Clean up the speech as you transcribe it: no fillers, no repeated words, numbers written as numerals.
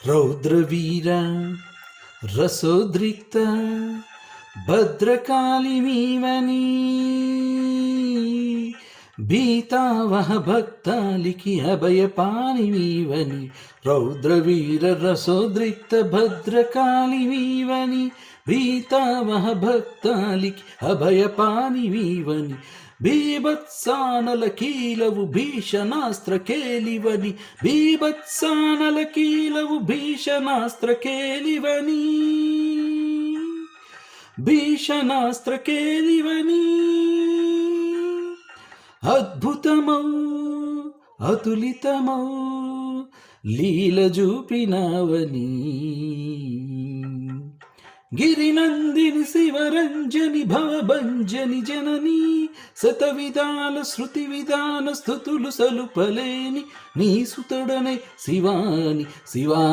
రౌద్రవీర రసోద్రిక్త భద్రకాళిమీవని భీతావహ భక్తాలికి అభయపాణిమీవని రౌద్రవీర రసోద్రిక్త భద్రకాళిమీవని భీతావహ భక్తాలికి అభయపాణిమీవని బీభత్సానల కీలవు భీషణాస్త్ర కేలివని బీభత్సానల కీలవు భీషణాస్త్ర కేలివని భీషణాస్త్ర కేలివని అద్భుతమౌ అతులితమౌ లీల చూపినావని గిరినందిని శివరంజని భవభంజని జనని శతవిధాల శృతి విధాన స్థుతులు సలుపలేని నీ సుతుడనే శివాని శివా